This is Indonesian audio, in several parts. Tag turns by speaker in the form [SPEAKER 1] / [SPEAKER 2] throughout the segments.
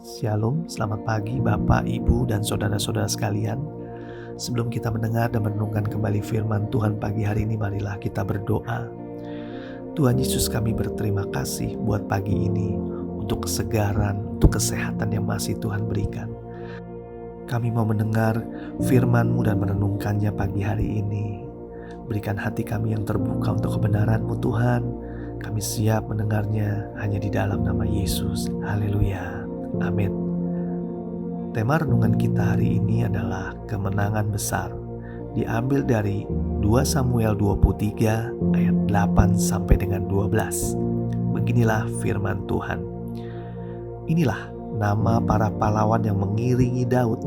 [SPEAKER 1] Shalom, selamat pagi Bapak, Ibu, dan saudara-saudara sekalian. Sebelum kita mendengar dan merenungkan kembali firman Tuhan pagi hari ini, marilah kita berdoa. Tuhan Yesus, kami berterima kasih buat pagi ini, untuk kesegaran, untuk kesehatan yang masih Tuhan berikan. Kami mau mendengar firman-Mu dan merenungkannya pagi hari ini. Berikan hati kami yang terbuka untuk kebenaran-Mu Tuhan. Kami siap mendengarnya hanya di dalam nama Yesus. Haleluya. Amin. Tema renungan kita hari ini adalah kemenangan besar. Diambil dari 2 Samuel 23 ayat 8 sampai dengan 12. Beginilah firman Tuhan. Inilah nama para pahlawan yang mengiringi Daud.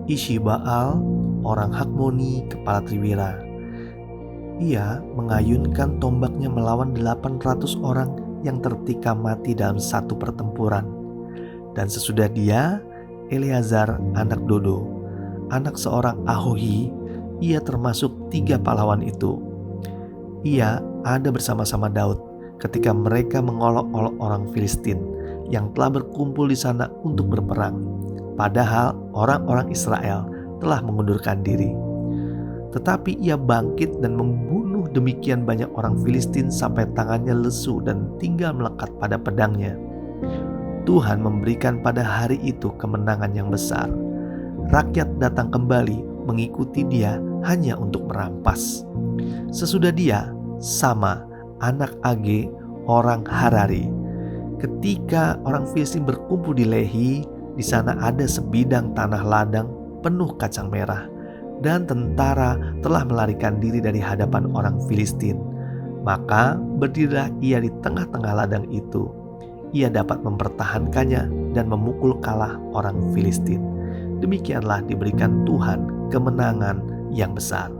[SPEAKER 1] Ishibaal, orang Hakmoni, kepala Triwira. Ia mengayunkan tombaknya melawan 800 orang yang tertikam mati dalam satu pertempuran. Dan sesudah dia, Eleazar anak Dodo, anak seorang Ahohi, ia termasuk 3 pahlawan itu. Ia ada bersama-sama Daud ketika mereka mengolok-olok orang Filistin yang telah berkumpul di sana untuk berperang. Padahal orang-orang Israel telah mengundurkan diri. Tetapi ia bangkit dan membunuh demikian banyak orang Filistin sampai tangannya lesu dan tinggal melekat pada pedangnya. Tuhan memberikan pada hari itu kemenangan yang besar. Rakyat datang kembali mengikuti dia hanya untuk merampas. Sesudah dia, Sama, anak Age, orang Harari. Ketika orang Filistin berkumpul di Lehi, di sana ada sebidang tanah ladang penuh kacang merah, dan tentara telah melarikan diri dari hadapan orang Filistin. Maka berdirilah ia di tengah-tengah ladang itu. Ia dapat mempertahankannya dan memukul kalah orang Filistin. Demikianlah diberikan Tuhan kemenangan yang besar.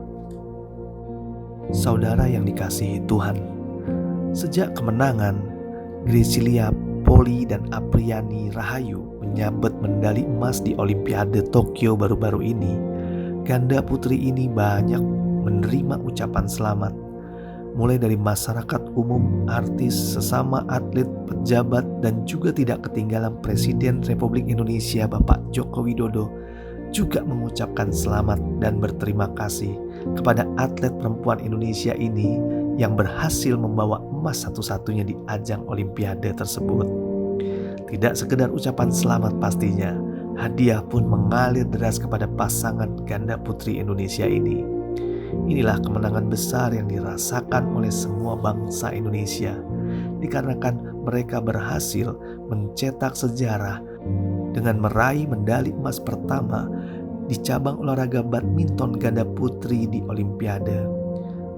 [SPEAKER 1] Saudara yang dikasihi Tuhan, sejak kemenangan, Gricilia Poli dan Apriani Rahayu menyabet medali emas di Olimpiade Tokyo baru-baru ini, ganda putri ini banyak menerima ucapan selamat. Mulai dari masyarakat umum, artis, sesama atlet, pejabat, dan juga tidak ketinggalan Presiden Republik Indonesia Bapak Joko Widodo juga mengucapkan selamat dan berterima kasih kepada atlet perempuan Indonesia ini yang berhasil membawa emas satu-satunya di ajang Olimpiade tersebut. Tidak sekedar ucapan selamat pastinya, hadiah pun mengalir deras kepada pasangan ganda putri Indonesia ini. Inilah kemenangan besar yang dirasakan oleh semua bangsa Indonesia, dikarenakan mereka berhasil mencetak sejarah dengan meraih medali emas pertama di cabang olahraga badminton ganda putri di Olimpiade.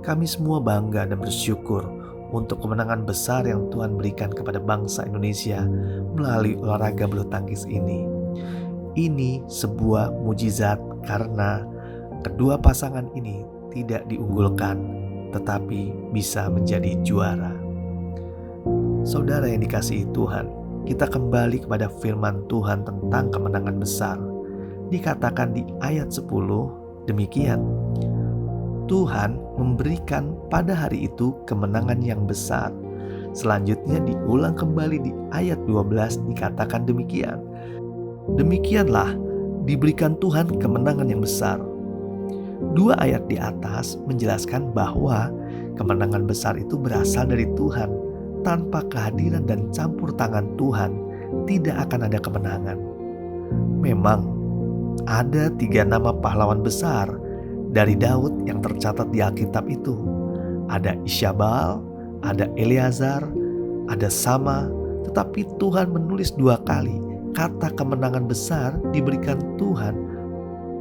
[SPEAKER 1] Kami semua bangga dan bersyukur untuk kemenangan besar yang Tuhan berikan kepada bangsa Indonesia melalui olahraga bulu tangkis ini. Ini sebuah mujizat karena kedua pasangan ini tidak diunggulkan, tetapi bisa menjadi juara. Saudara yang dikasihi Tuhan, kita kembali kepada firman Tuhan tentang kemenangan besar. Dikatakan di ayat 10 demikian, Tuhan memberikan pada hari itu kemenangan yang besar. Selanjutnya diulang kembali di ayat 12 dikatakan demikian, demikianlah diberikan Tuhan kemenangan yang besar. 2 ayat di atas menjelaskan bahwa kemenangan besar itu berasal dari Tuhan. Tanpa kehadiran dan campur tangan Tuhan, tidak akan ada kemenangan. Memang ada 3 nama pahlawan besar dari Daud yang tercatat di Alkitab itu. Ada Ishibaal, ada Eleazar, ada Sama. Tetapi Tuhan menulis 2 kali kata kemenangan besar diberikan Tuhan,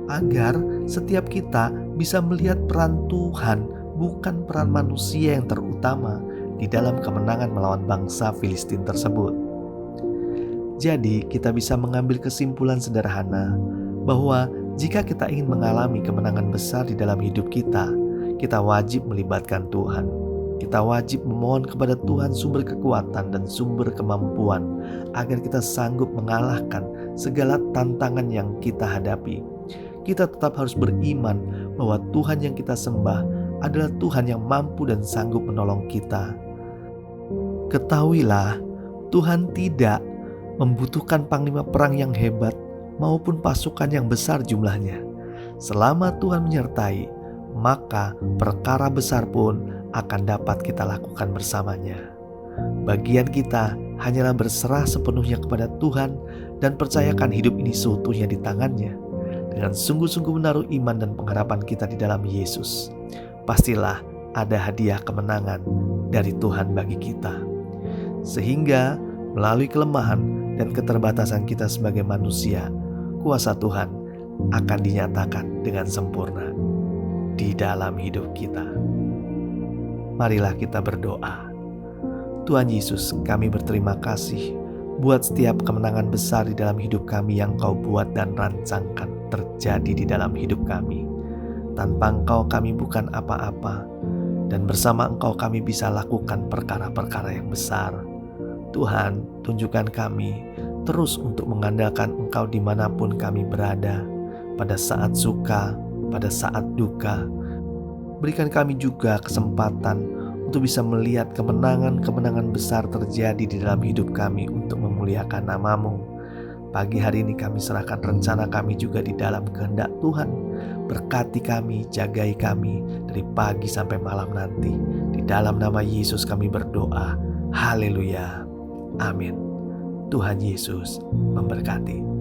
[SPEAKER 1] agar setiap kita bisa melihat peran Tuhan, bukan peran manusia yang terutama di dalam kemenangan melawan bangsa Filistin tersebut. Jadi kita bisa mengambil kesimpulan sederhana bahwa jika kita ingin mengalami kemenangan besar di dalam hidup kita, kita wajib melibatkan Tuhan. Kita wajib memohon kepada Tuhan sumber kekuatan dan sumber kemampuan agar kita sanggup mengalahkan segala tantangan yang kita hadapi. Kita tetap harus beriman bahwa Tuhan yang kita sembah adalah Tuhan yang mampu dan sanggup menolong kita. Ketahuilah, Tuhan tidak membutuhkan panglima perang yang hebat maupun pasukan yang besar jumlahnya. Selama Tuhan menyertai, maka perkara besar pun akan dapat kita lakukan bersamanya. Bagian kita hanyalah berserah sepenuhnya kepada Tuhan dan percayakan hidup ini seutuhnya di tangannya. Dengan sungguh-sungguh menaruh iman dan pengharapan kita di dalam Yesus, pastilah ada hadiah kemenangan dari Tuhan bagi kita. Sehingga melalui kelemahan dan keterbatasan kita sebagai manusia, kuasa Tuhan akan dinyatakan dengan sempurna di dalam hidup kita. Marilah kita berdoa. Tuhan Yesus, kami berterima kasih buat setiap kemenangan besar di dalam hidup kami yang Kau buat dan rancangkan terjadi di dalam hidup kami. Tanpa Engkau kami bukan apa-apa, dan bersama Engkau kami bisa lakukan perkara-perkara yang besar. Tuhan, tunjukkan kami terus untuk mengandalkan Engkau dimanapun kami berada, pada saat suka, pada saat duka. Berikan kami juga kesempatan untuk bisa melihat kemenangan-kemenangan besar terjadi di dalam hidup kami untuk memuliakan nama-Mu. Pagi hari ini kami serahkan rencana kami juga di dalam kehendak Tuhan. Berkati kami, jagai kami dari pagi sampai malam nanti. Di dalam nama Yesus kami berdoa. Haleluya. Amin. Tuhan Yesus memberkati.